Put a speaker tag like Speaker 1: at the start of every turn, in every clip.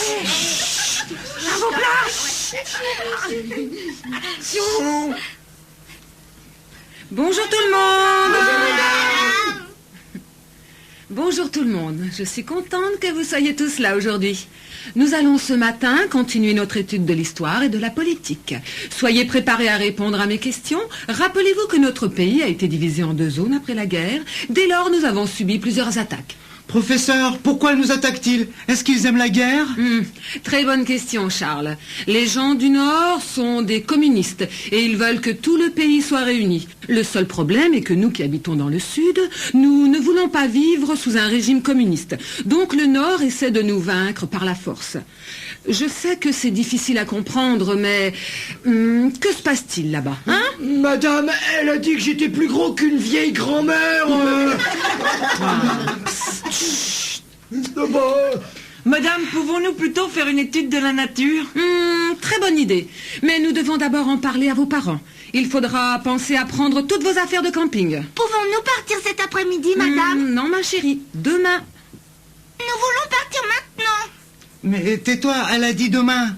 Speaker 1: À vos places. Attention.
Speaker 2: Bonjour tout le monde. Bonjour tout le monde. Je suis contente que vous soyez tous là aujourd'hui. Nous allons ce matin continuer notre étude de l'histoire et de la politique. Soyez préparés à répondre à mes questions. Rappelez-vous que notre pays a été divisé en 2 zones après la guerre. Dès lors, nous avons subi plusieurs attaques.
Speaker 3: Professeur, pourquoi nous attaquent-ils? Est-ce qu'ils aiment la guerre?
Speaker 2: Très bonne question, Charles. Les gens du Nord sont des communistes et ils veulent que tout le pays soit réuni. Le seul problème est que nous qui habitons dans le Sud, nous ne voulons pas vivre sous un régime communiste. Donc le Nord essaie de nous vaincre par la force. Je sais que c'est difficile à comprendre, mais que se passe-t-il là-bas, hein?
Speaker 1: Madame, elle a dit que j'étais plus gros qu'une vieille grand-mère.
Speaker 4: Madame, pouvons-nous plutôt faire une étude de la nature?
Speaker 2: Très bonne idée. Mais nous devons d'abord en parler à vos parents. Il faudra penser à prendre toutes vos affaires de camping.
Speaker 5: Pouvons-nous partir cet après-midi, madame?
Speaker 2: Non, ma chérie. Demain.
Speaker 5: Nous voulons partir maintenant.
Speaker 3: Mais tais-toi, elle a dit demain.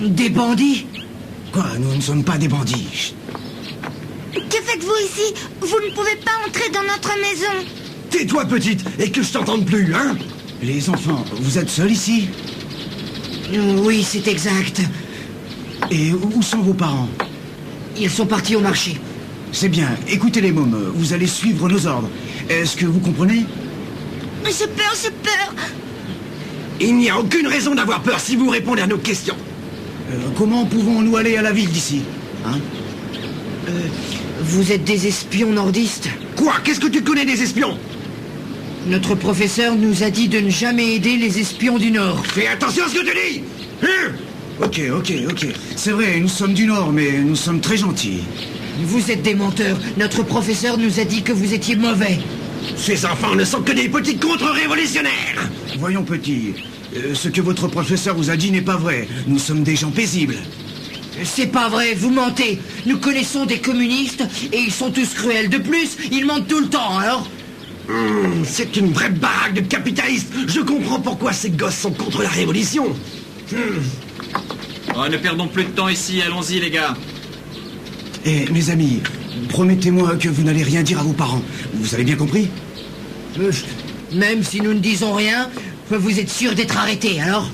Speaker 1: Des bandits? Quoi, nous ne sommes pas des bandits.
Speaker 5: Que faites-vous ici? Vous ne pouvez pas entrer dans notre maison.
Speaker 1: Tais-toi, petite, et que je t'entende plus, hein?
Speaker 3: Les enfants, vous êtes seuls ici?
Speaker 6: Oui, c'est exact.
Speaker 3: Et où sont vos parents?
Speaker 6: Ils sont partis au marché.
Speaker 3: C'est bien. Écoutez les mômes, vous allez suivre nos ordres. Est-ce que vous comprenez?
Speaker 5: Mais j'ai peur.
Speaker 1: Il n'y a aucune raison d'avoir peur si vous répondez à nos questions.
Speaker 3: Comment pouvons-nous aller à la ville d'ici? Hein?
Speaker 6: Vous êtes des espions nordistes?
Speaker 1: Quoi? Qu'est-ce que tu connais des espions?
Speaker 6: Notre professeur nous a dit de ne jamais aider les espions du Nord.
Speaker 1: Fais attention à ce que tu dis! Hein?
Speaker 3: Ok. C'est vrai, nous sommes du Nord, mais nous sommes très gentils.
Speaker 6: Vous êtes des menteurs. Notre professeur nous a dit que vous étiez mauvais.
Speaker 1: Ces enfants ne sont que des petits contre-révolutionnaires!
Speaker 3: Voyons, petit, ce que votre professeur vous a dit n'est pas vrai. Nous sommes des gens paisibles.
Speaker 6: C'est pas vrai, vous mentez. Nous connaissons des communistes et ils sont tous cruels. De plus, ils mentent tout le temps, alors.
Speaker 1: C'est une vraie baraque de capitalistes. Je comprends pourquoi ces gosses sont contre la révolution.
Speaker 7: Oh, ne perdons plus de temps ici, allons-y les gars.
Speaker 3: Eh, mes amis, promettez-moi que vous n'allez rien dire à vos parents. Vous avez bien compris?
Speaker 6: Même si nous ne disons rien, vous êtes sûr d'être arrêtés, alors.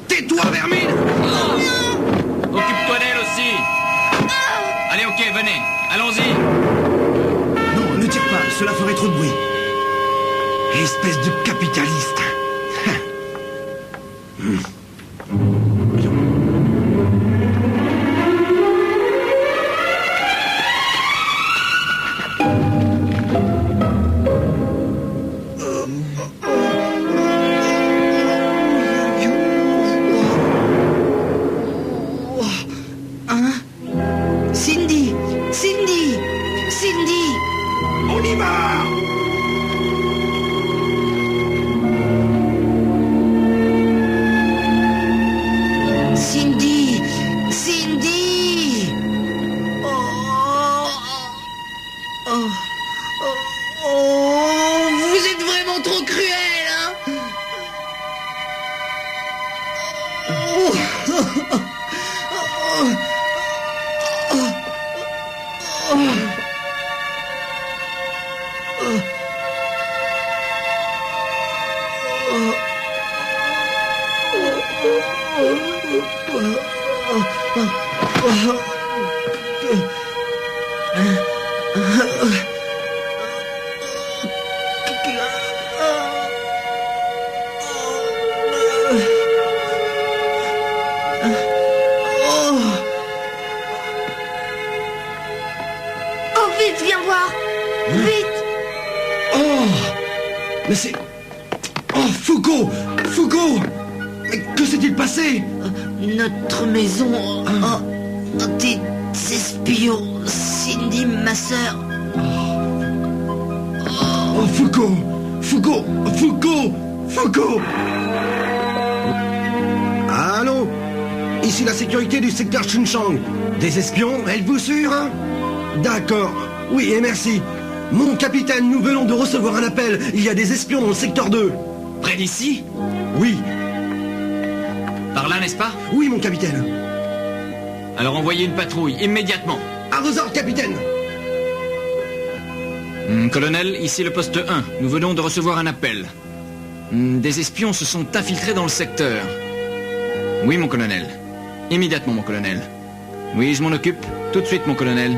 Speaker 1: Tais-toi, vermine!
Speaker 7: Occupe-toi d'elle aussi. Allez, ok, venez, allons-y.
Speaker 3: Non, ne tire pas, cela ferait trop de bruit.
Speaker 1: Espèce de capitaliste.
Speaker 6: Cindy! Cindy! Cindy!
Speaker 1: On y va!
Speaker 6: Cindy! Cindy! Oh, oh, oh, oh, vous êtes vraiment trop cruel, hein?
Speaker 5: Oh, vite, viens voir. Vite.
Speaker 1: Oh! Mais c'est... Oh, Foucault! Foucault! Mais que s'est-il passé?
Speaker 6: Notre maison... des espions. Cindy, ma sœur.
Speaker 1: Oh, Foucault! Foucault! Foucault! Foucault! Allô? Ici la sécurité du secteur Chunchang. Des espions, êtes-vous sûr? D'accord. Oui, et merci. Mon capitaine, nous venons de recevoir un appel. Il y a des espions dans le secteur 2.
Speaker 7: Près d'ici?
Speaker 1: Oui.
Speaker 7: Par là, n'est-ce pas?
Speaker 1: Oui, mon capitaine.
Speaker 7: Alors envoyez une patrouille, immédiatement.
Speaker 1: À vos ordres, capitaine.
Speaker 7: Colonel, ici le poste 1. Nous venons de recevoir un appel. Des espions se sont infiltrés dans le secteur. Oui, mon colonel. Immédiatement, mon colonel. Oui, je m'en occupe. Tout de suite, mon colonel.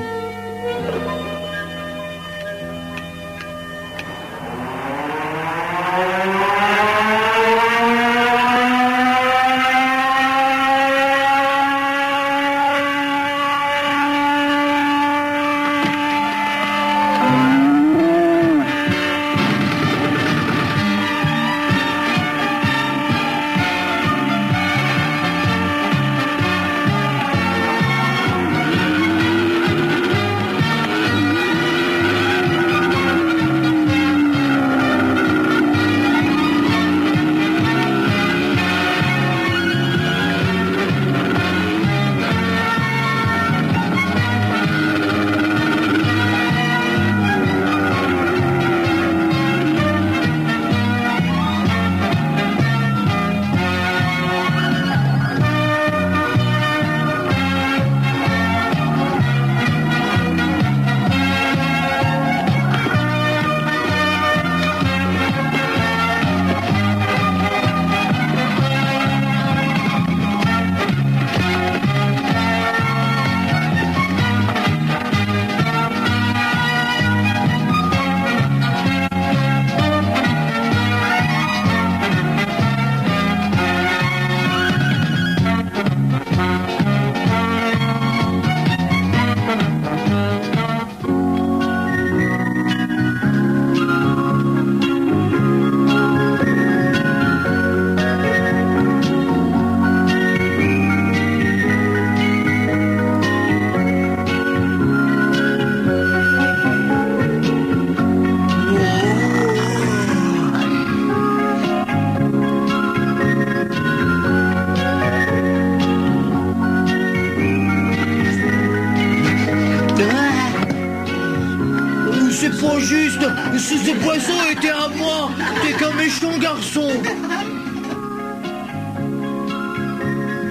Speaker 6: Faut juste, si ce poisson était à moi, t'es qu'un méchant garçon.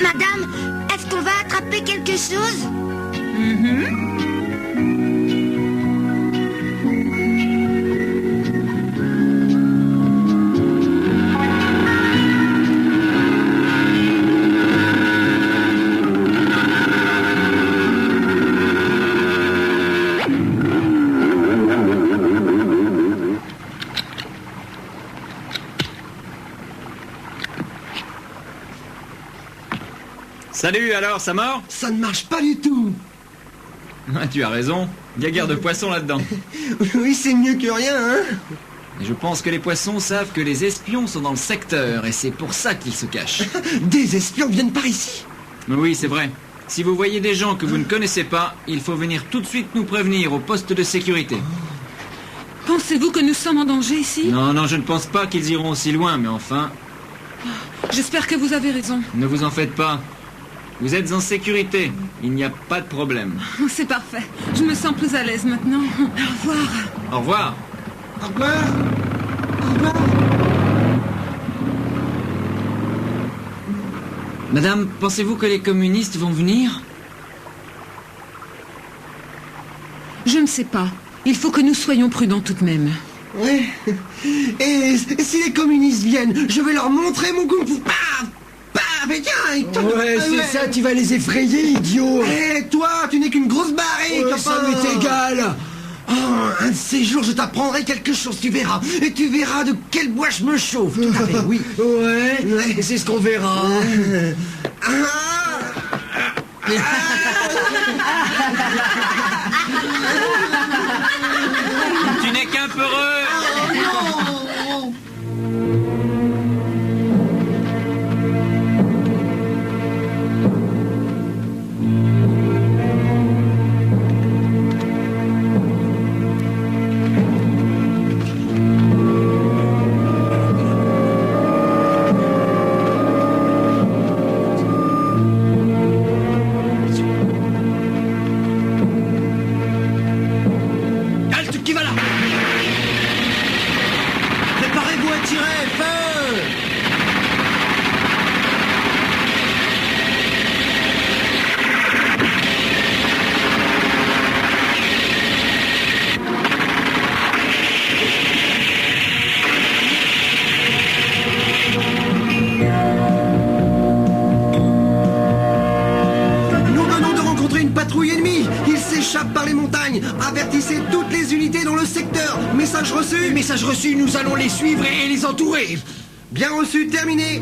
Speaker 5: Madame, est-ce qu'on va attraper quelque chose?
Speaker 7: Salut, alors, ça mord?
Speaker 1: Ça ne marche pas du tout.
Speaker 7: Ah, tu as raison. Il y a guère de poissons là-dedans.
Speaker 1: Oui, c'est mieux que rien, hein.
Speaker 7: Et je pense que les poissons savent que les espions sont dans le secteur, et c'est pour ça qu'ils se cachent.
Speaker 1: Des espions viennent par ici.
Speaker 7: Oui, c'est vrai. Si vous voyez des gens que vous ne connaissez pas, il faut venir tout de suite nous prévenir au poste de sécurité.
Speaker 2: Pensez-vous que nous sommes en danger ici?
Speaker 7: Non, non, je ne pense pas qu'ils iront aussi loin, mais enfin,
Speaker 2: J'espère que vous avez raison.
Speaker 7: ne vous en faites pas. Vous êtes en sécurité, il n'y a pas de problème.
Speaker 2: C'est parfait. Je me sens plus à l'aise maintenant. Au revoir.
Speaker 7: Au revoir.
Speaker 1: Au revoir. Au revoir.
Speaker 7: Madame, pensez-vous que les communistes vont venir?
Speaker 2: Je ne sais pas. Il faut que nous soyons prudents tout de même.
Speaker 1: Ouais. Et si les communistes viennent, je vais leur montrer mon kung fu. Paf, paf, et tiens.
Speaker 3: Ouais, c'est ça, tu vas les effrayer, idiot.
Speaker 1: Et toi, tu n'es qu'une grosse barrée,
Speaker 3: Ouais,
Speaker 1: copain.
Speaker 3: ça m'est égal.
Speaker 1: Oh, un de ces jours, je t'apprendrai quelque chose, tu verras. Et tu verras de quel bois je me chauffe. Tout à fait, oui.
Speaker 3: Ouais,
Speaker 1: Ouais.
Speaker 3: c'est ce qu'on verra.
Speaker 7: Tu n'es qu'un peureux.
Speaker 3: Halte, qui va là? Préparez-vous à tirer, feu!
Speaker 1: Nous venons de rencontrer une patrouille ennemie. Ils s'échappent par les montagnes. Avertissez toutes les unités dans le secteur. Message reçu.
Speaker 3: Message reçu, nous allons les suivre et les entourer.
Speaker 1: Bien reçu, terminé.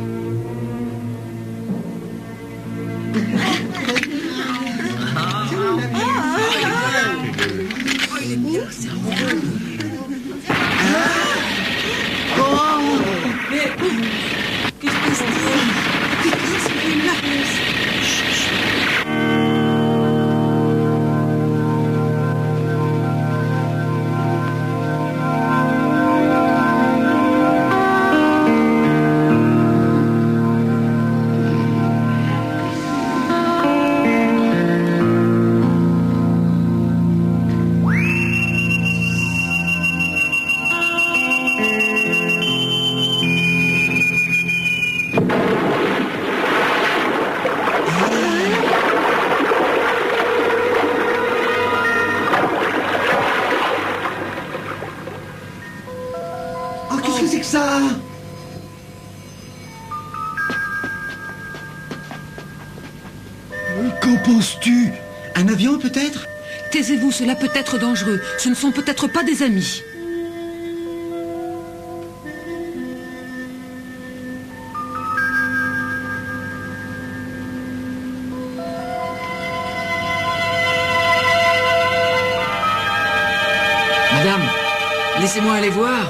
Speaker 1: Oh, qu'est-ce que c'est que ça?
Speaker 3: Qu'en penses-tu? Un avion, peut-être?
Speaker 2: Taisez-vous, cela peut être dangereux. Ce ne sont peut-être pas des amis.
Speaker 7: Madame, laissez-moi aller voir.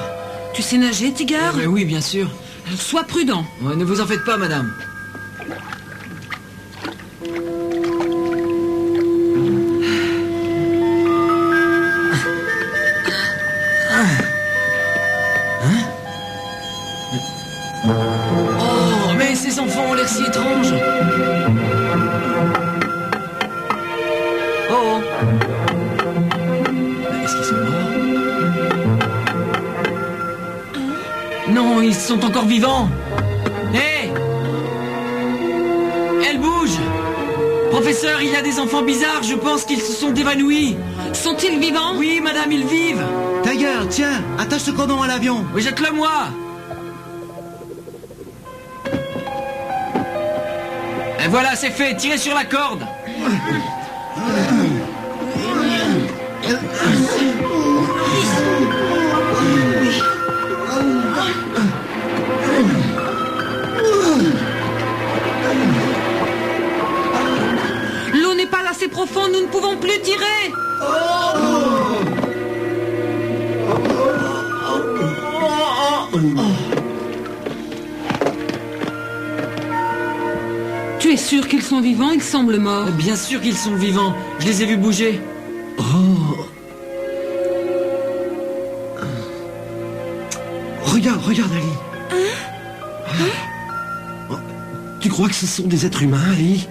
Speaker 2: Tu sais nager, Tigard?
Speaker 7: Oui, bien sûr.
Speaker 2: Sois prudent.
Speaker 7: Ouais, ne vous en faites pas, madame. Oh, mais ces enfants ont l'air si étranges. Oh. Est-ce qu'ils sont morts?
Speaker 4: Non, ils sont encore vivants. Hé! Elle bouge! Professeur, il y a des enfants bizarres, je pense qu'ils se sont évanouis.
Speaker 2: Sont-ils vivants?
Speaker 4: Oui, madame, ils vivent.
Speaker 3: Tiger, tiens, attache ce cordon à l'avion.
Speaker 4: Oui, jette-le moi. Et voilà, c'est fait, tirez sur la corde.
Speaker 2: L'eau n'est pas assez profonde, nous ne pouvons plus tirer. Tu es sûr qu'ils sont vivants? Ils semblent morts.
Speaker 4: Bien sûr qu'ils sont vivants, je les ai vus bouger.
Speaker 1: Regarde, Ali. Oh, tu crois que ce sont des êtres humains, Ali?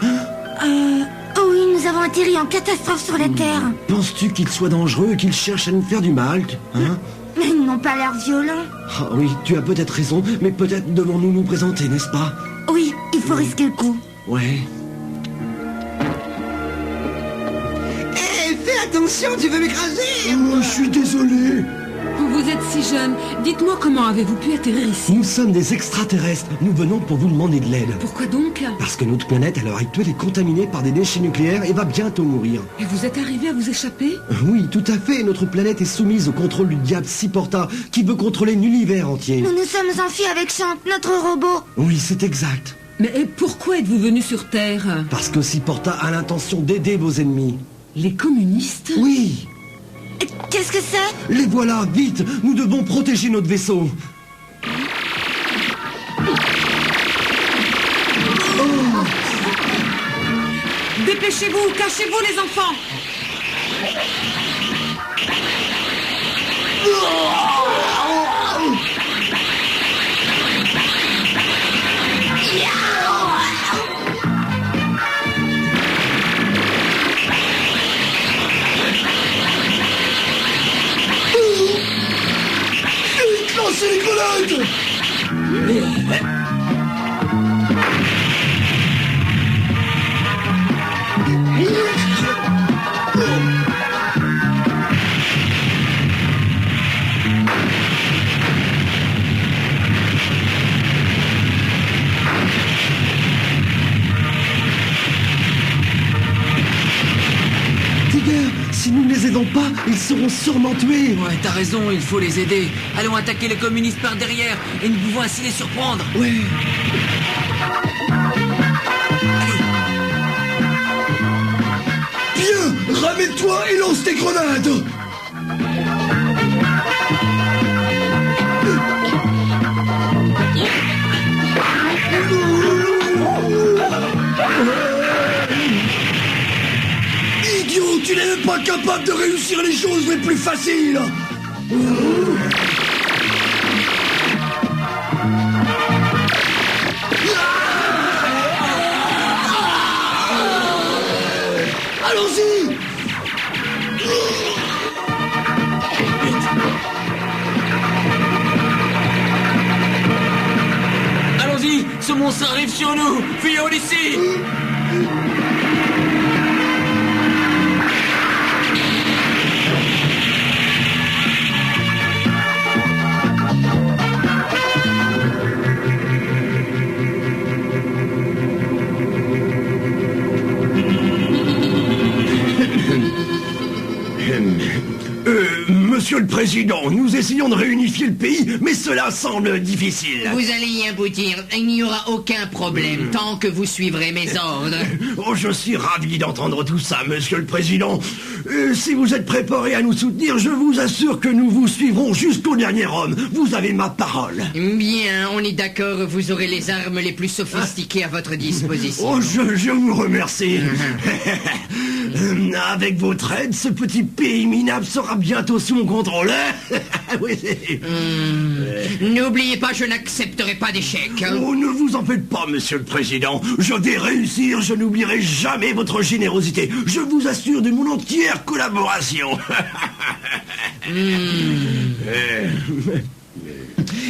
Speaker 5: Oh oui, nous avons atterri en catastrophe sur la Terre.
Speaker 1: Penses-tu qu'ils soient dangereux et qu'ils cherchent à nous faire du mal? Hein?
Speaker 5: Mais ils n'ont pas l'air violents.
Speaker 1: Ah oui, tu as peut-être raison, mais peut-être devons-nous nous présenter, n'est-ce pas?
Speaker 5: Oui, il faut risquer le coup.
Speaker 1: Ouais.
Speaker 3: Hé, fais attention, tu veux m'écraser.
Speaker 1: Oh, je suis désolé.
Speaker 2: Vous êtes si jeune. Dites-moi comment avez-vous pu atterrir ici?
Speaker 1: Nous sommes des extraterrestres. Nous venons pour vous demander de l'aide.
Speaker 2: Pourquoi donc?
Speaker 1: Parce que notre planète, à l'heure actuelle, est contaminée par des déchets nucléaires et va bientôt mourir.
Speaker 2: Et vous êtes arrivé à vous échapper?
Speaker 1: Oui, tout à fait. Notre planète est soumise au contrôle du diable Ciporta, qui veut contrôler l'univers entier.
Speaker 5: Nous nous sommes enfuis avec Chante, notre robot.
Speaker 1: Oui, c'est exact.
Speaker 2: Mais pourquoi êtes-vous venu sur Terre?
Speaker 1: Parce que Ciporta a l'intention d'aider vos ennemis.
Speaker 2: Les communistes?
Speaker 1: Oui.
Speaker 5: Qu'est-ce que c'est?
Speaker 1: Les voilà, vite. Nous devons protéger notre vaisseau.
Speaker 2: Dépêchez-vous, cachez-vous les enfants.
Speaker 1: Lancez les grenades! Si nous ne les aidons pas, ils seront sûrement tués.
Speaker 4: Ouais, t'as raison, il faut les aider. Allons attaquer les communistes par derrière et nous pouvons ainsi les surprendre.
Speaker 1: Ouais. Bien, ramène-toi et lance tes grenades. Idiot, tu n'es même pas capable de réussir les choses les plus faciles. Allons-y.
Speaker 4: Allons-y, ce monstre arrive sur nous. Fuyons d'ici.
Speaker 1: Monsieur le Président, nous essayons de réunifier le pays, mais cela semble difficile.
Speaker 6: Vous allez y aboutir. Il n'y aura aucun problème tant que vous suivrez mes ordres.
Speaker 1: Oh, je suis ravi d'entendre tout ça, Monsieur le Président. Si vous êtes préparé à nous soutenir, je vous assure que nous vous suivrons jusqu'au dernier homme. Vous avez ma parole.
Speaker 6: Bien, on est d'accord, vous aurez les armes les plus sophistiquées à votre disposition.
Speaker 1: Oh, je vous remercie. Avec votre aide, ce petit pays minable sera bientôt sous mon contrôle. Oui.
Speaker 6: N'oubliez pas, je n'accepterai pas d'échec.
Speaker 1: Oh, ne vous en faites pas, Monsieur le Président. Je vais réussir, je n'oublierai jamais votre générosité. Je vous assure de mon entière collaboration.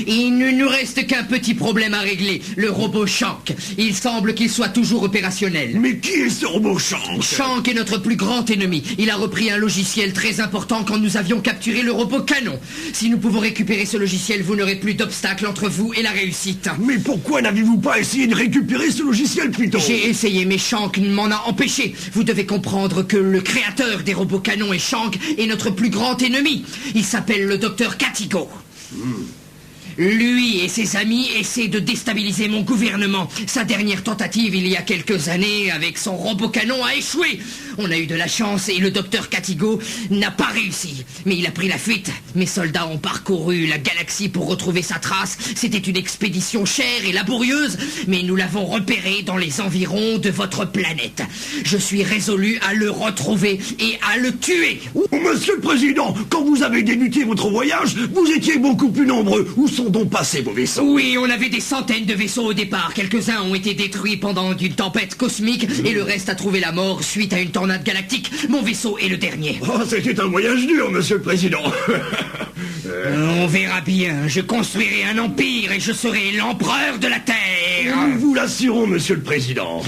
Speaker 6: Il ne nous reste qu'un petit problème à régler, le robot Shank. Il semble qu'il soit toujours opérationnel.
Speaker 1: Mais qui est ce robot Shank?
Speaker 6: Shank est notre plus grand ennemi. Il a repris un logiciel très important quand nous avions capturé le robot canon. Si nous pouvons récupérer ce logiciel, vous n'aurez plus d'obstacle entre vous et la réussite.
Speaker 1: Mais pourquoi n'avez-vous pas essayé de récupérer ce logiciel plus tôt?
Speaker 6: J'ai essayé, mais Shank m'en a empêché. Vous devez comprendre que le créateur des robots canons et Shank est notre plus grand ennemi. Il s'appelle le docteur Katigo. Lui et ses amis essaient de déstabiliser mon gouvernement. Sa dernière tentative il y a quelques années avec son robot canon a échoué. On a eu de la chance et le docteur Katigo n'a pas réussi. Mais il a pris la fuite. Mes soldats ont parcouru la galaxie pour retrouver sa trace. C'était une expédition chère et laborieuse, mais nous l'avons repéré dans les environs de votre planète. Je suis résolu à le retrouver et à le tuer.
Speaker 1: Oh, Monsieur le Président, quand vous avez débuté votre voyage, vous étiez beaucoup plus nombreux. Où sont donc passés vos vaisseaux?
Speaker 6: Oui, on avait des centaines de vaisseaux au départ. Quelques-uns ont été détruits pendant une tempête cosmique et le reste a trouvé la mort suite à une tornade galactique. Mon vaisseau est le dernier.
Speaker 1: Oh, c'était un voyage dur, Monsieur le Président.
Speaker 6: On verra bien. Je construirai un empire et je serai l'empereur de la Terre.
Speaker 1: Nous vous l'assurons, Monsieur le Président.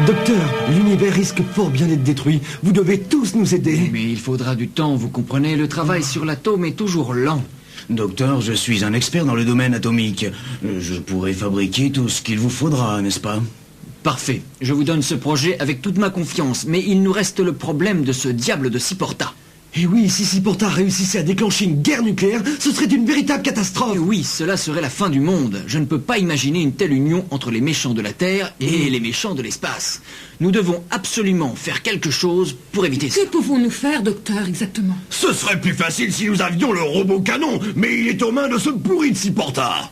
Speaker 1: Docteur, l'univers risque fort bien d'être détruit. Vous devez tous nous aider.
Speaker 7: Mais il faudra du temps, vous comprenez. Le travail sur l'atome est toujours lent.
Speaker 3: Docteur, je suis un expert dans le domaine atomique. Je pourrais fabriquer tout ce qu'il vous faudra, n'est-ce pas?
Speaker 7: Parfait. Je vous donne ce projet avec toute ma confiance. Mais il nous reste le problème de ce diable de Ciporta.
Speaker 1: Et oui, si Ciporta réussissait à déclencher une guerre nucléaire, ce serait une véritable catastrophe.
Speaker 7: Et oui, cela serait la fin du monde. Je ne peux pas imaginer une telle union entre les méchants de la Terre et les méchants de l'espace. Nous devons absolument faire quelque chose pour éviter ça.
Speaker 2: Que pouvons-nous faire, docteur, exactement?
Speaker 1: Ce serait plus facile si nous avions le robot canon, mais il est aux mains de ce pourri de Ciporta.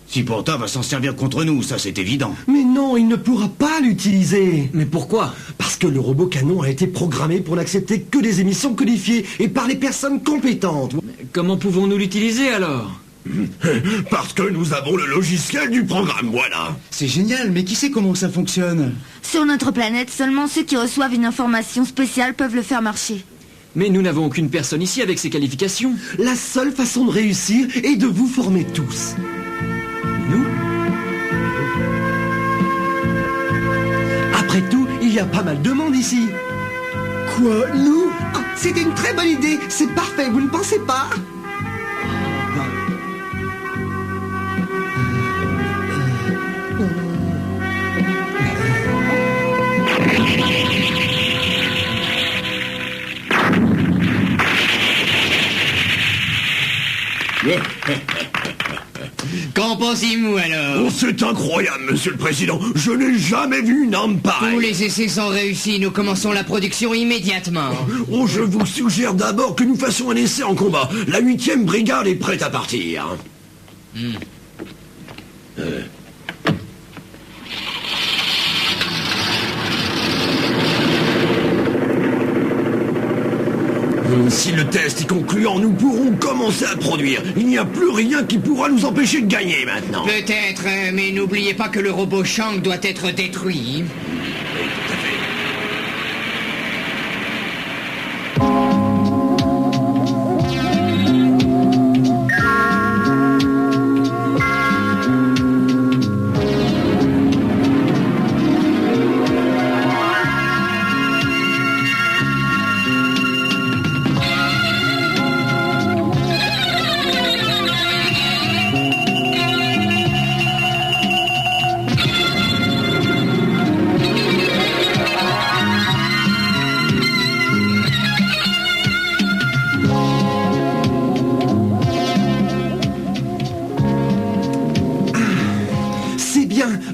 Speaker 3: Ciporta va s'en servir contre nous, ça c'est évident.
Speaker 1: Mais non, il ne pourra pas l'utiliser.
Speaker 7: Mais pourquoi?
Speaker 1: Parce que le robot canon a été programmé pour n'accepter que des émissions codifiées et par les personnes compétentes.
Speaker 7: Comment pouvons-nous l'utiliser alors?
Speaker 1: Parce que nous avons le logiciel du programme, voilà.
Speaker 3: C'est génial, mais qui sait comment ça fonctionne?
Speaker 5: Sur notre planète, seulement ceux qui reçoivent une information spéciale peuvent le faire marcher.
Speaker 7: Mais nous n'avons aucune personne ici avec ces qualifications.
Speaker 1: La seule façon de réussir est de vous former tous.
Speaker 7: Nous?
Speaker 1: Après tout, il y a pas mal de monde ici. Quoi, nous? Ah, c'était une très bonne idée. C'est parfait, vous ne pensez pas?
Speaker 6: Qu'en pensez-vous alors?
Speaker 1: Oh, c'est incroyable, Monsieur le Président. Je n'ai jamais vu une arme pareille.
Speaker 6: Tous les essais sont réussis, nous commençons la production immédiatement.
Speaker 1: Oh, je vous suggère d'abord que nous fassions un essai en combat. La 8e brigade est prête à partir. Si le test est concluant, nous pourrons commencer à produire. Il n'y a plus rien qui pourra nous empêcher de gagner maintenant.
Speaker 6: Peut-être, mais n'oubliez pas que le robot Shank doit être détruit.
Speaker 1: Tout à fait.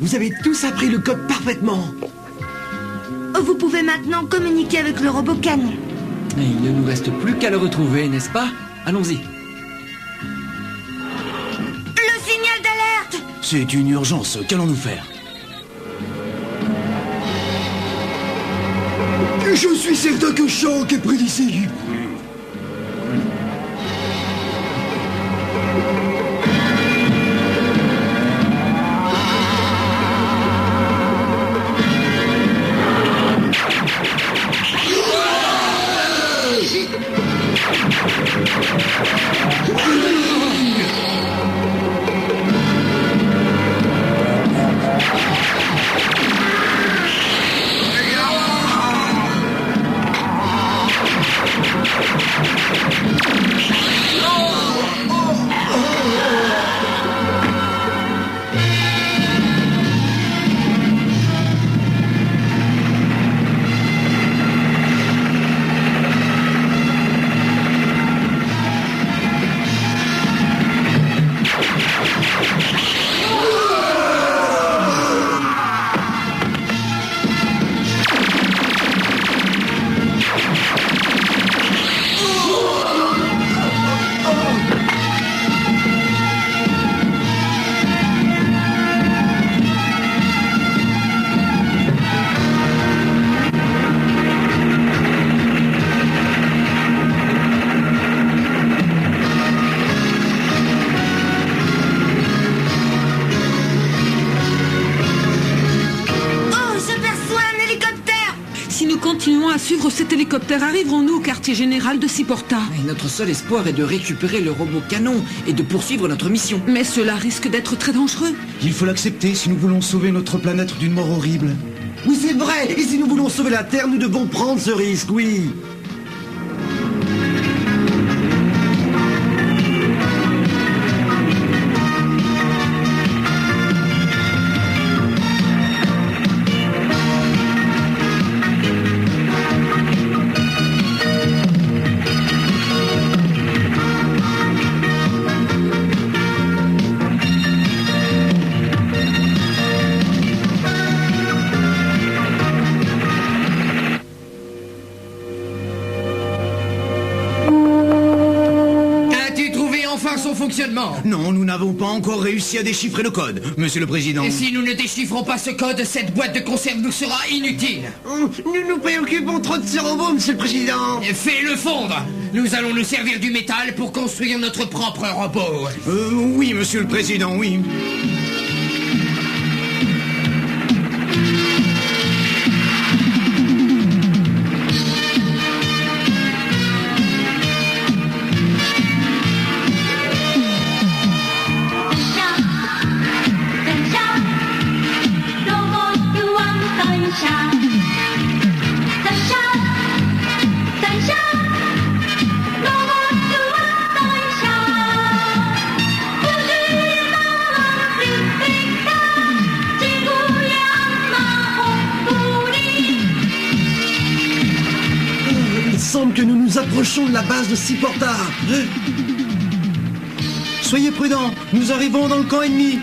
Speaker 1: Vous avez tous appris le code parfaitement.
Speaker 5: Vous pouvez maintenant communiquer avec le robot canon.
Speaker 7: Et il ne nous reste plus qu'à le retrouver, n'est-ce pas? Allons-y.
Speaker 5: Le signal d'alerte!
Speaker 3: C'est une urgence, qu'allons-nous faire?
Speaker 1: Je suis certain que Shank est près d'ici.
Speaker 2: cet hélicoptère, arriverons-nous au quartier général de Ciporta?
Speaker 4: Et notre seul espoir est de récupérer le robot canon et de poursuivre notre mission.
Speaker 2: Mais cela risque d'être très dangereux.
Speaker 3: Il faut l'accepter si nous voulons sauver notre planète d'une mort horrible.
Speaker 1: Oui, c'est vrai. Et si nous voulons sauver la Terre, nous devons prendre ce risque, oui.
Speaker 6: Fonctionnement.
Speaker 3: Non, nous n'avons pas encore réussi à déchiffrer le code, monsieur le président.
Speaker 6: Et si nous ne déchiffrons pas ce code, cette boîte de conserve nous sera inutile.
Speaker 1: Nous nous préoccupons trop de ce robot, monsieur le président.
Speaker 6: Fais-le fondre. Nous allons nous servir du métal pour construire notre propre robot.
Speaker 3: Oui, monsieur le président, oui.
Speaker 1: Il semble que nous nous approchons de la base de Ciporta.
Speaker 3: Soyez prudents, nous arrivons dans le camp ennemi.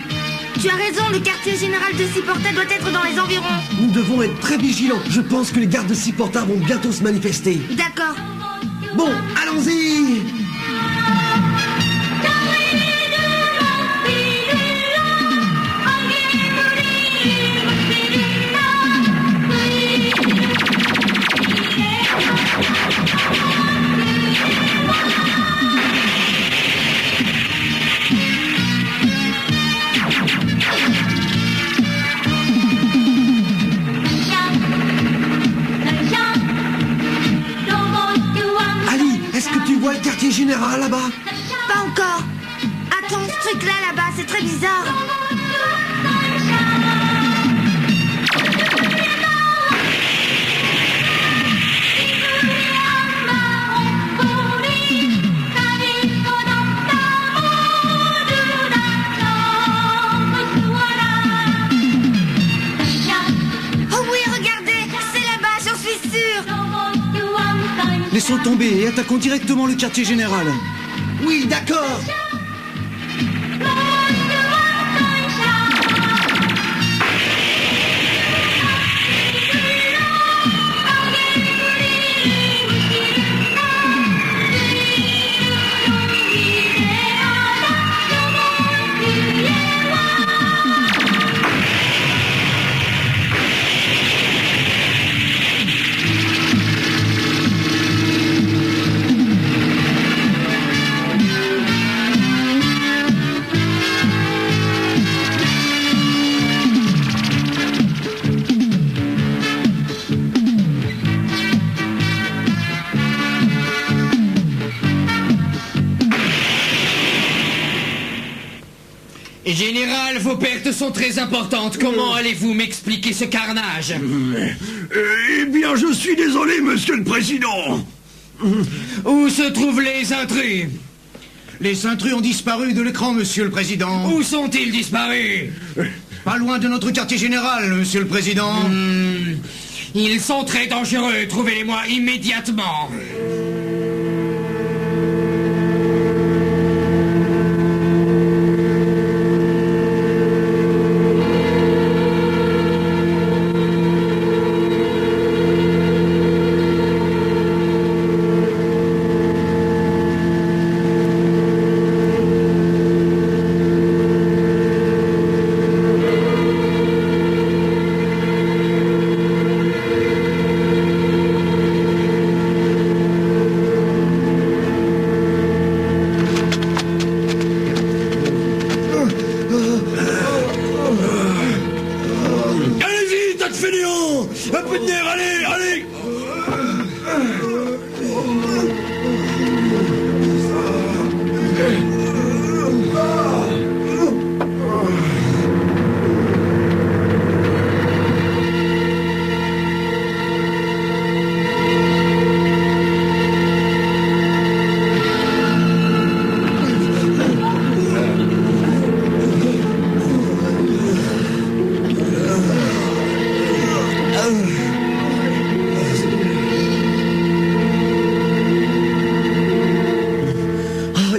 Speaker 5: Tu as raison, le quartier général de Ciporta doit être dans les environs.
Speaker 1: Nous devons être très vigilants. Je pense que les gardes de Ciporta vont bientôt se manifester.
Speaker 5: D'accord.
Speaker 1: Bon, allons-y. Le quartier général là-bas?
Speaker 5: Pas encore. Attends, ce truc-là, là-bas, c'est très bizarre. Oh oui, regardez, c'est là-bas, j'en suis sûre.
Speaker 3: Laissons tomber et attaquons directement le quartier général.
Speaker 1: Oui, d'accord.
Speaker 6: Général, vos pertes sont très importantes. Comment allez-vous m'expliquer ce carnage?
Speaker 1: Eh bien, je suis désolé, monsieur le président.
Speaker 6: Où se trouvent les intrus?
Speaker 3: Les intrus ont disparu de l'écran, monsieur le président.
Speaker 6: Où sont-ils disparus?
Speaker 3: Pas loin de notre quartier général, monsieur le président.
Speaker 6: Ils sont très dangereux. Trouvez-les-moi immédiatement.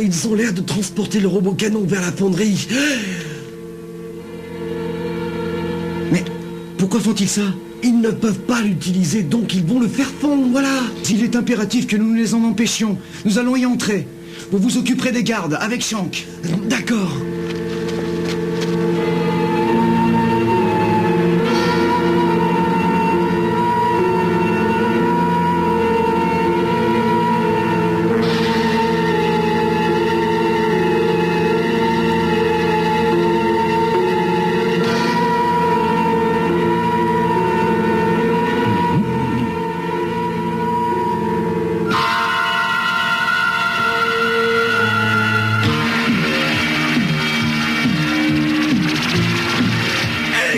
Speaker 1: Ils ont l'air de transporter le robot canon vers la fonderie.
Speaker 3: Mais pourquoi font-ils ça?
Speaker 1: Ils ne peuvent pas l'utiliser, donc ils vont le faire fondre, voilà.
Speaker 3: Il est impératif que nous les en empêchions. Nous allons y entrer. Vous vous occuperez des gardes, avec Shank.
Speaker 1: D'accord.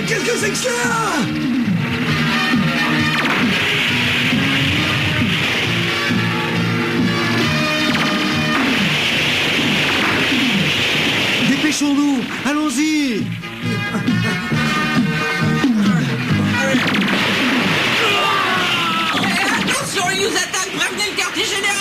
Speaker 1: Qu'est-ce que c'est que ça?
Speaker 3: Dépêchons-nous. Allons-y.
Speaker 4: Attention, ils nous attaquent, prévenez le quartier général.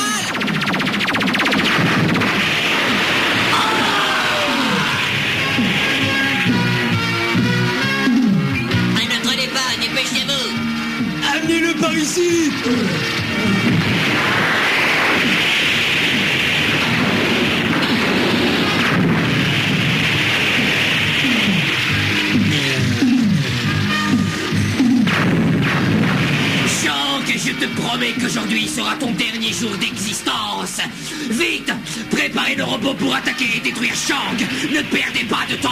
Speaker 4: Ne traînez pas, dépêchez-vous.
Speaker 3: Amenez-le par ici.
Speaker 6: Shank, je te promets qu'aujourd'hui sera ton dernier jour d'existence. Vite, préparez le robot pour attaquer et détruire Shank. Ne perdez pas de temps.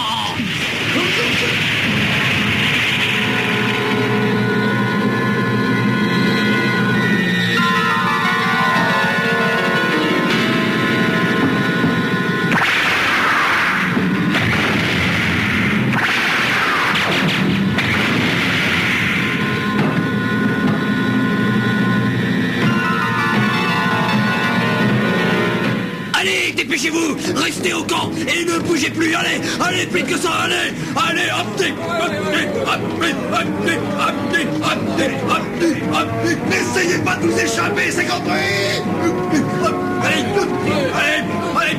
Speaker 6: Allez, dépêchez-vous, restez au camp et ne bougez plus, allez, vite que ça, allez,
Speaker 1: N'essayez pas de nous échapper, c'est compris?
Speaker 6: allez.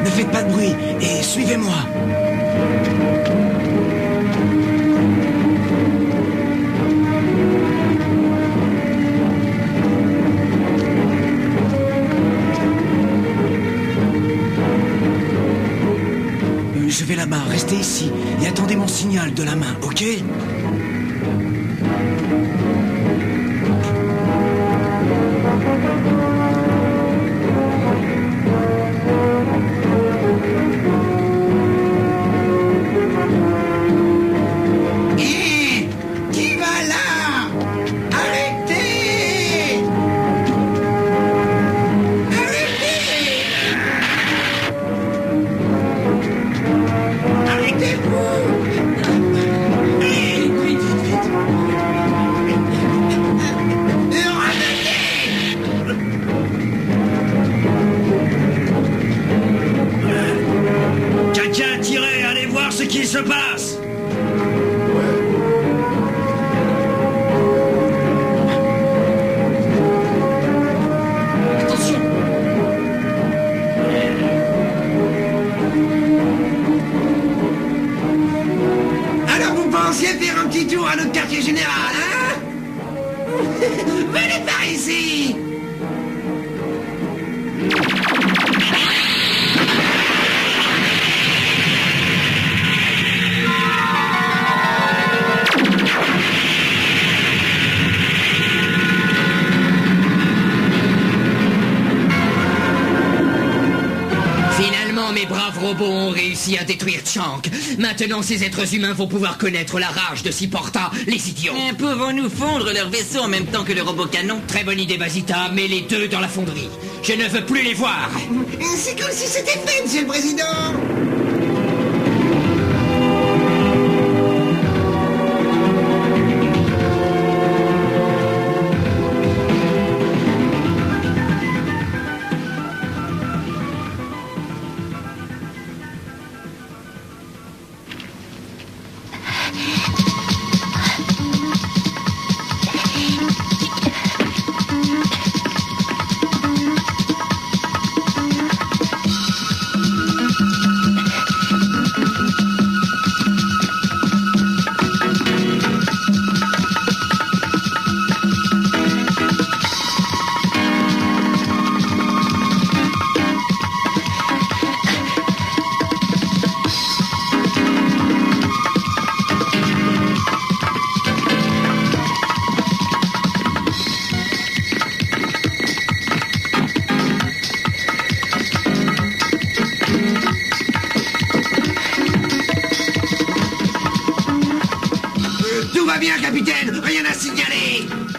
Speaker 3: Ne faites pas de bruit et suivez-moi. Je vais là-bas, restez ici et attendez mon signal de la main, ok?
Speaker 1: Qui va là? Arrêtez! Arrêtez-vous!
Speaker 3: Quelqu'un tirez, allez voir ce qui se passe.
Speaker 6: Attention.
Speaker 1: Alors vous pensiez faire un petit tour à notre quartier général, hein? Venez par ici!
Speaker 6: Finalement, mes braves robots ont réussi à détruire Shank. Maintenant, ces êtres humains vont pouvoir connaître la rage de Ciporta, les idiots.
Speaker 4: Pouvons-nous fondre leur vaisseau en même temps que le robot canon?
Speaker 6: Très bonne idée, Basita, mets les deux dans la fonderie. Je ne veux plus les voir.
Speaker 1: C'est comme si c'était fait, monsieur le président!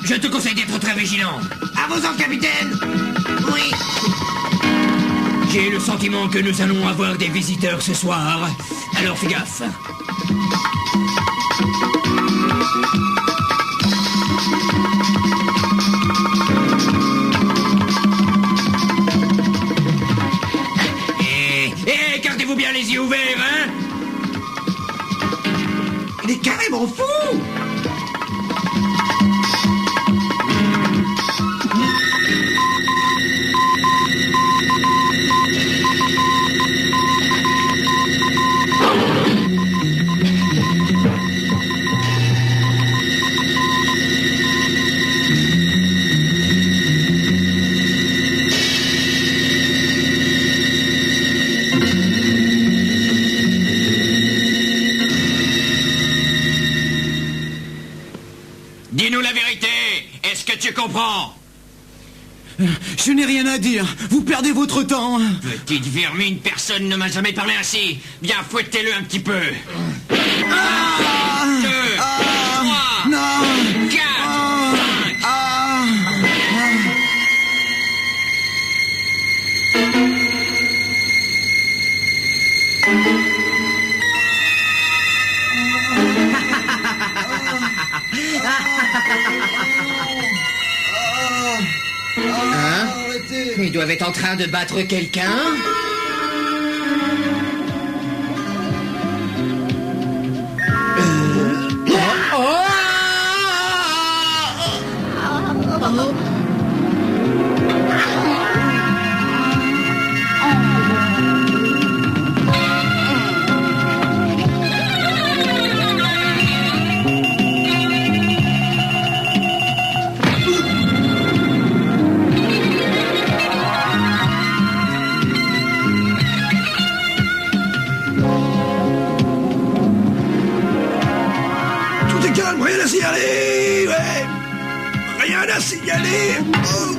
Speaker 6: Je te conseille d'être très vigilant.
Speaker 4: À vos ordres, capitaine. Oui.
Speaker 6: J'ai le sentiment que nous allons avoir des visiteurs ce soir. Alors fais gaffe. Gardez-vous bien les yeux ouverts, hein?
Speaker 1: Il est carrément fou!
Speaker 4: Dis-nous la vérité. Est-ce que tu comprends?
Speaker 3: Je n'ai rien à dire. Vous perdez votre temps.
Speaker 4: Petite vermine, personne ne m'a jamais parlé ainsi. Viens, fouettez-le un petit peu. 1, 2, 3,
Speaker 3: Non.
Speaker 4: 4, 5.
Speaker 6: Hein? Ils doivent être en train de battre quelqu'un.
Speaker 1: Rien à signaler, ouais. Rien à signaler. Oh.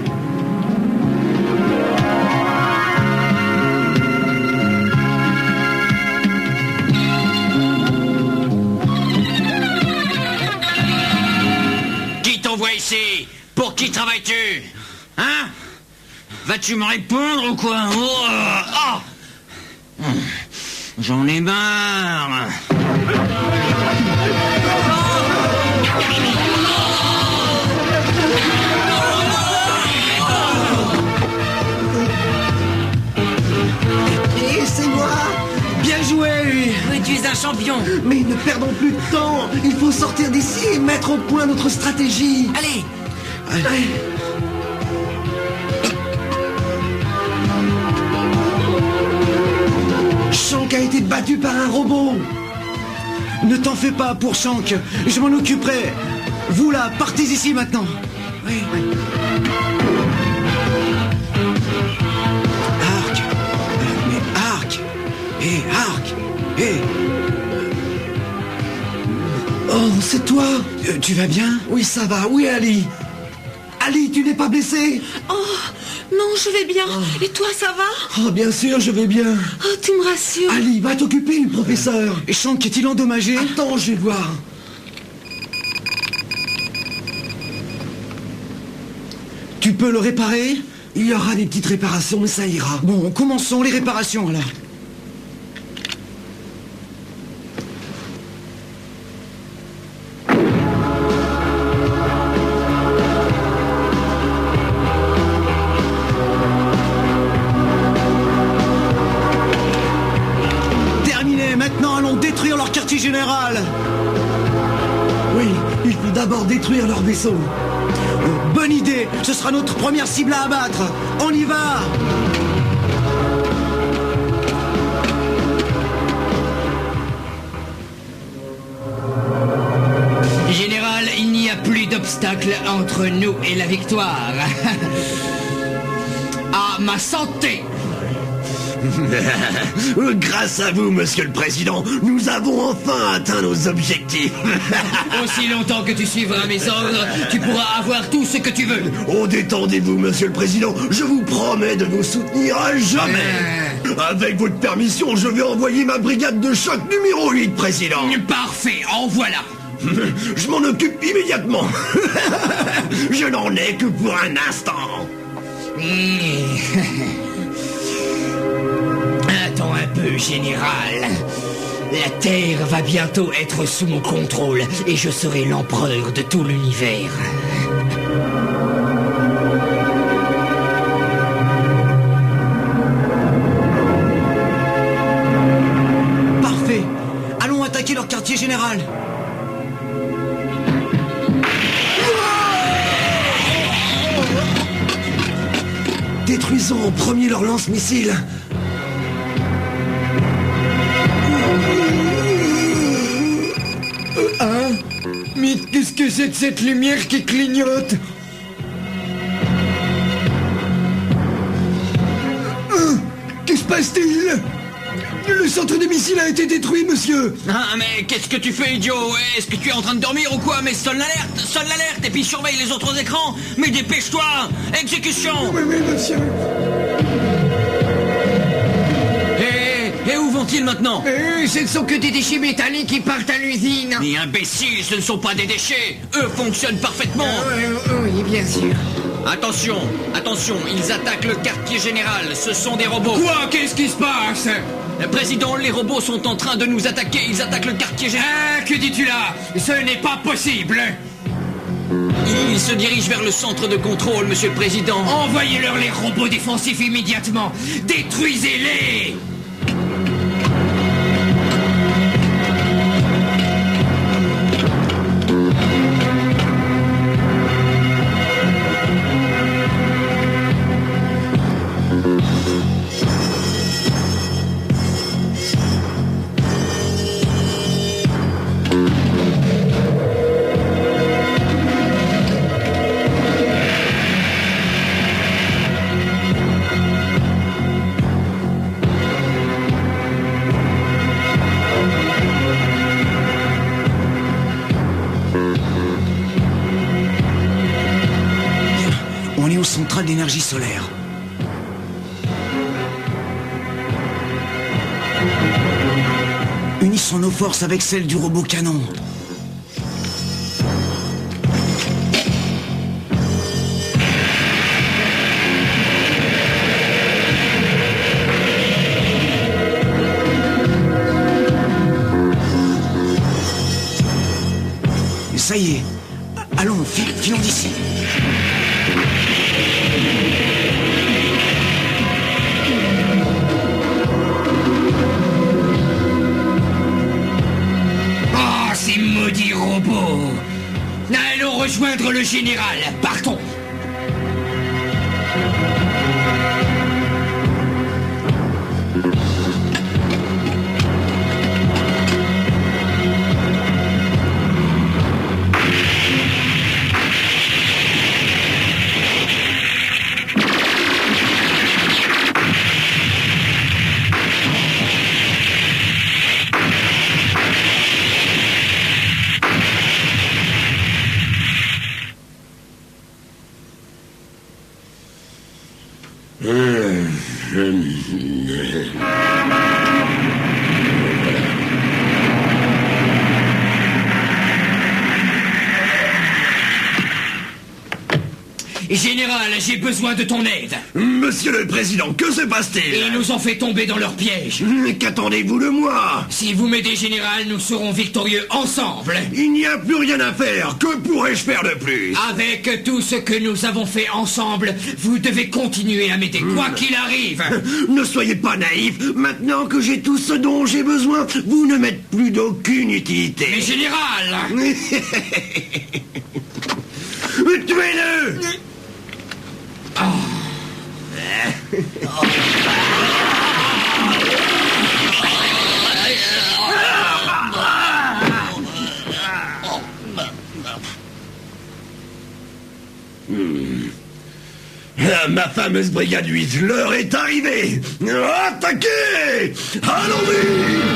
Speaker 4: Qui t'envoie ici? Pour qui travailles-tu? Hein? Vas-tu me répondre ou quoi? J'en ai marre.
Speaker 1: Et c'est moi. Bien joué.
Speaker 4: Mais tu es un champion.
Speaker 1: Mais ne perdons plus de temps. Il faut sortir d'ici et mettre au point notre stratégie.
Speaker 4: Allez.
Speaker 1: Allez. Shank a été battu par un robot.
Speaker 3: Ne t'en fais pas pour Shank. Je m'en occuperai. Vous là, partez ici maintenant.
Speaker 1: Oui, oui. Arc. Mais Arc. Arc. Oh, c'est toi.
Speaker 3: Tu vas bien?
Speaker 1: Oui, ça va. Oui, Ali. Ali, tu n'es pas blessé?
Speaker 2: Oh, non, je vais bien. Et toi, ça va?
Speaker 1: Oh, bien sûr, je vais bien.
Speaker 2: Oh, tu me rassures.
Speaker 1: Ali, va t'occuper du professeur.
Speaker 3: Et Shank est-il endommagé?
Speaker 1: Attends, je vais voir.
Speaker 3: Tu peux le réparer?
Speaker 1: Il y aura des petites réparations, mais ça ira.
Speaker 3: Bon, commençons les réparations alors. Terminé, maintenant allons détruire leur quartier général.
Speaker 1: Oui, il faut d'abord détruire leur vaisseau.
Speaker 3: Bonne idée, ce sera notre première cible à abattre. On y va.
Speaker 6: Général, il n'y a plus d'obstacle entre nous et la victoire. À ma santé.
Speaker 1: Grâce à vous, monsieur le président, nous avons enfin atteint nos objectifs.
Speaker 6: Aussi longtemps que tu suivras mes ordres, tu pourras avoir tout ce que tu veux.
Speaker 1: Oh, détendez-vous, monsieur le président. Je vous promets de vous soutenir à jamais. Avec votre permission, je vais envoyer ma brigade de choc numéro 8, président.
Speaker 6: Parfait, en voilà.
Speaker 1: Je m'en occupe immédiatement. Je n'en ai que pour un instant.
Speaker 6: Attends un peu, général. La Terre va bientôt être sous mon contrôle et je serai l'empereur de tout l'univers.
Speaker 3: Parfait. Allons attaquer leur quartier général.
Speaker 1: Détruisons en premier leur lance-missiles.
Speaker 8: Hein? Mais qu'est-ce que c'est que cette lumière qui clignote? Que se passe-t-il? Le centre de missiles a été détruit, monsieur.
Speaker 7: Ah, mais qu'est-ce que tu fais, idiot? Est-ce que tu es en train de dormir ou quoi? Mais sonne l'alerte, et puis surveille les autres écrans. Mais dépêche-toi. Exécution.
Speaker 8: Oui, monsieur.
Speaker 7: Et où vont-ils maintenant?
Speaker 6: Ce ne sont que des déchets métalliques qui partent à l'usine.
Speaker 7: Mais imbécile, ce ne sont pas des déchets. Eux fonctionnent parfaitement.
Speaker 6: Oui, bien sûr.
Speaker 7: Attention, ils attaquent le quartier général. Ce sont des robots.
Speaker 6: Quoi? Qu'est-ce qui se passe?
Speaker 7: Président, les robots sont en train de nous attaquer. Ils attaquent le quartier général.
Speaker 6: Ah, que dis-tu là? Ce n'est pas possible.
Speaker 7: Ils se dirigent vers le centre de contrôle, monsieur le président.
Speaker 6: Envoyez-leur les robots défensifs immédiatement. Détruisez-les.
Speaker 3: On est aux centrales d'énergie solaire. Unissons nos forces avec celles du robot canon. Ça y est. Allons, filons d'ici.
Speaker 6: Oh, ces maudits robots! Allons rejoindre le général. Partons. Général, j'ai besoin de ton aide.
Speaker 1: Monsieur le Président, que se passe-t-il?
Speaker 6: Ils nous ont fait tomber dans leur piège.
Speaker 1: Mais qu'attendez-vous de moi?
Speaker 6: Si vous m'aidez, Général, nous serons victorieux ensemble.
Speaker 1: Il n'y a plus rien à faire. Que pourrais-je faire de plus?
Speaker 6: Avec tout ce que nous avons fait ensemble, vous devez continuer à m'aider, quoi qu'il arrive.
Speaker 1: Ne soyez pas naïf. Maintenant que j'ai tout ce dont j'ai besoin, vous ne m'êtes plus d'aucune utilité.
Speaker 6: Mais Général!
Speaker 1: Tuez-le! Ma fameuse brigade 8, l'heure est arrivée. Attaquez! Allons-y!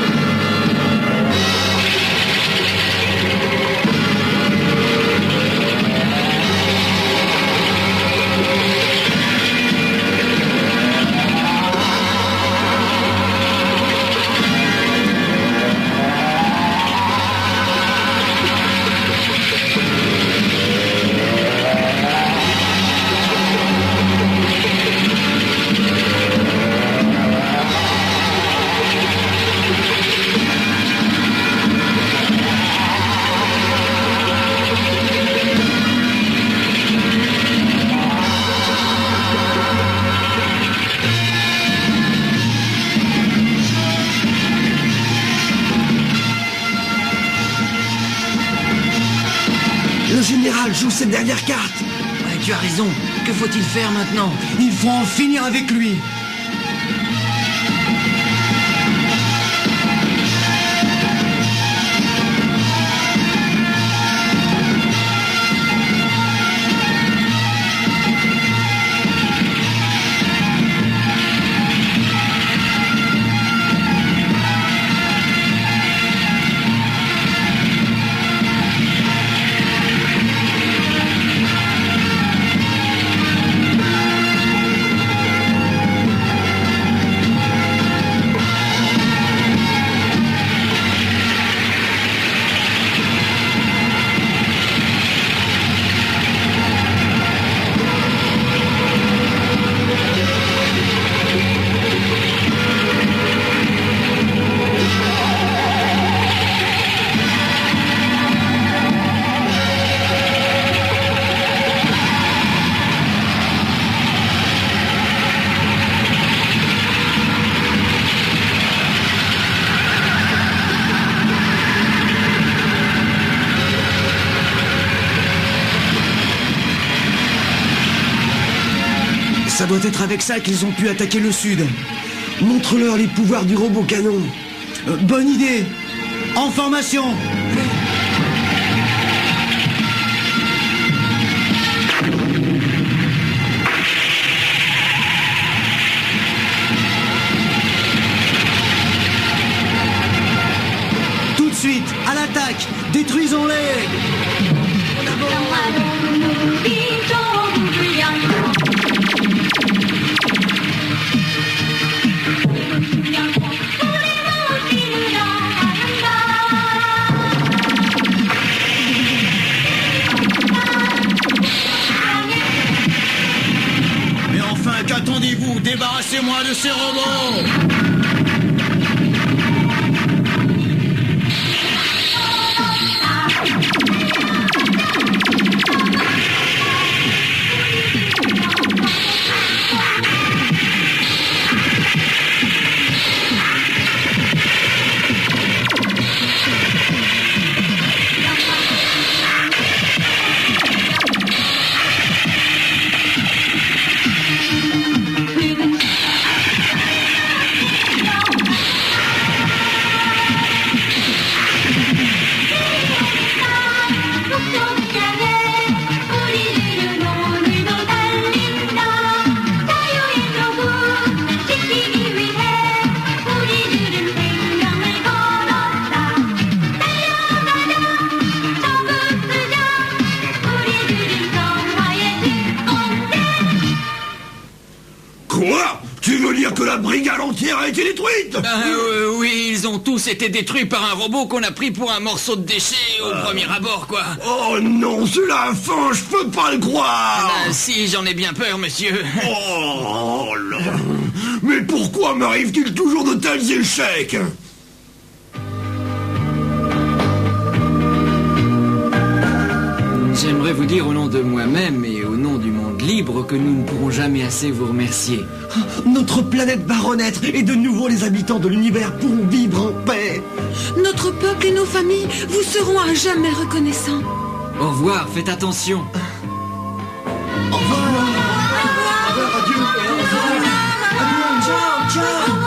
Speaker 1: général joue cette dernière carte.
Speaker 4: Ouais, tu as raison. Que faut-il faire maintenant?
Speaker 3: Il faut en finir avec lui. Ça doit être avec ça qu'ils ont pu attaquer le sud.
Speaker 1: Montre-leur les pouvoirs du robot canon.
Speaker 3: Bonne idée. En formation. Tout de suite, à l'attaque. Détruisons-les. Mais enfin, qu'attendez-vous? Débarrassez-moi de ces robots!
Speaker 1: Quoi? Tu veux dire que la brigade entière a été détruite?
Speaker 4: Oui, ils ont tous été détruits par un robot qu'on a pris pour un morceau de déchet au premier abord, quoi.
Speaker 1: Oh non, c'est la fin, je peux pas le croire.
Speaker 4: Si, j'en ai bien peur, monsieur.
Speaker 1: Oh là. Mais pourquoi m'arrive-t-il toujours de tels échecs?
Speaker 7: J'aimerais vous dire au nom de moi-même et au nom du monde libre que nous ne pourrons jamais assez vous remercier.
Speaker 1: Notre planète va renaître et de nouveau les habitants de l'univers pourront vivre en paix.
Speaker 2: Notre peuple et nos familles vous seront à jamais reconnaissants.
Speaker 7: Au revoir, faites attention.
Speaker 1: Au revoir. Adieu. Adieu. Ciao, ciao.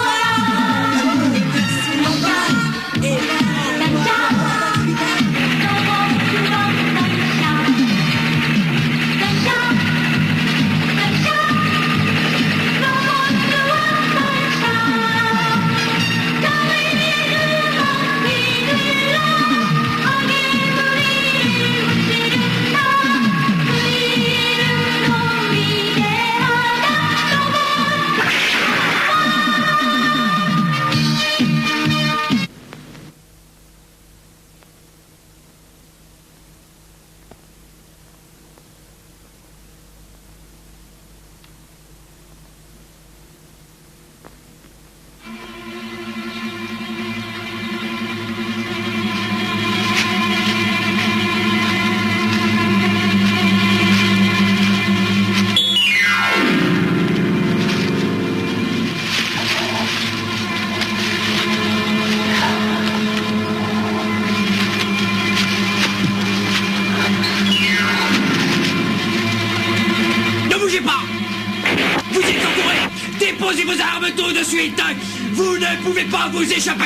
Speaker 6: Vous êtes entourés. Déposez vos armes tout de suite. Vous ne pouvez pas vous échapper.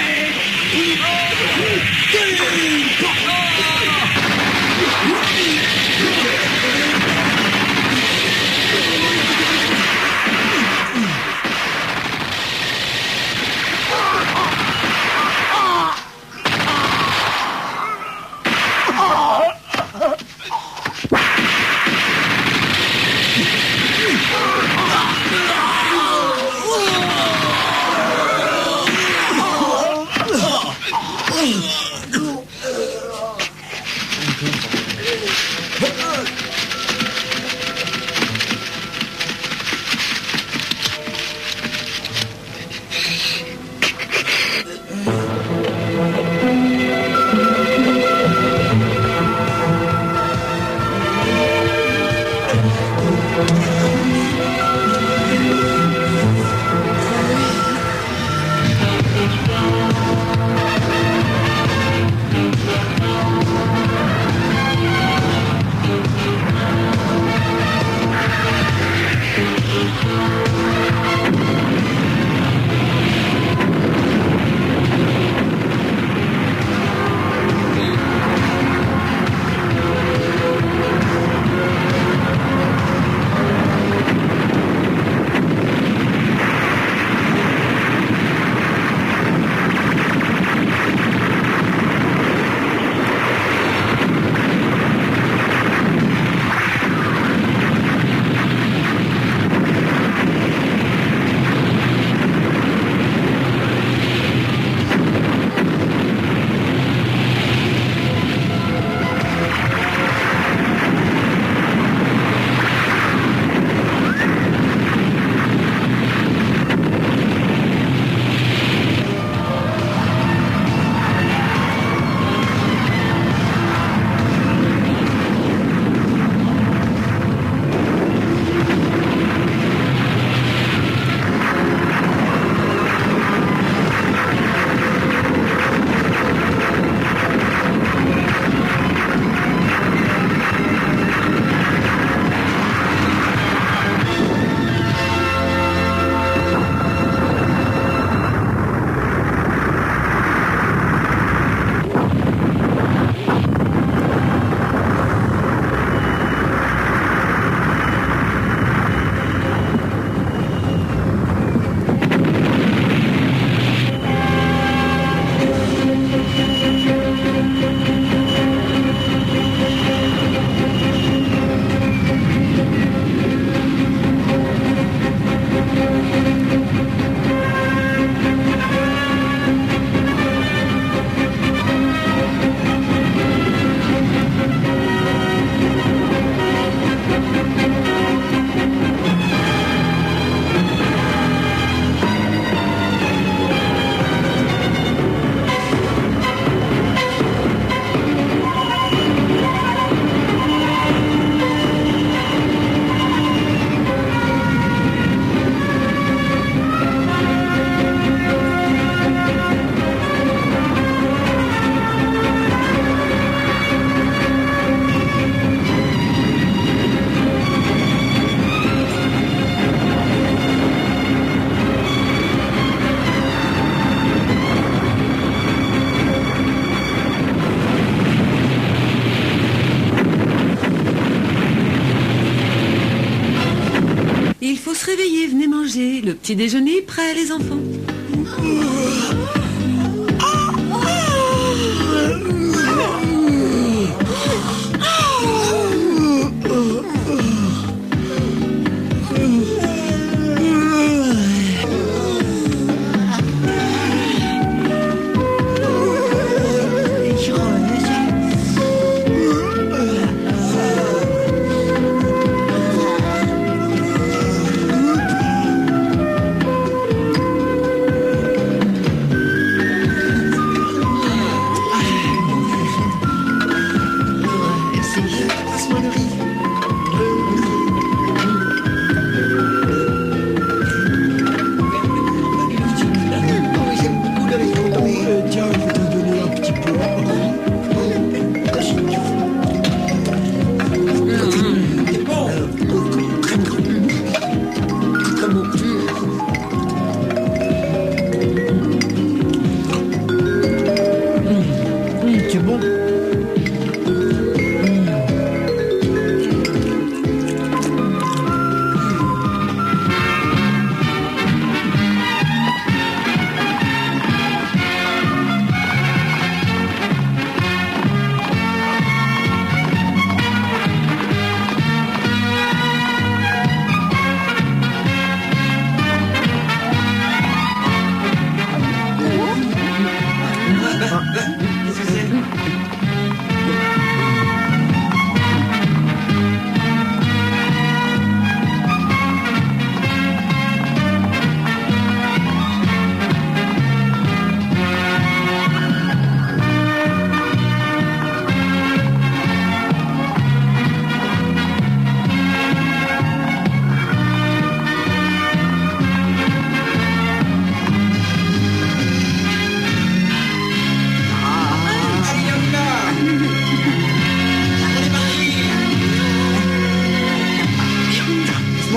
Speaker 2: Le petit déjeuner prêt, les enfants.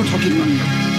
Speaker 1: tranquillement.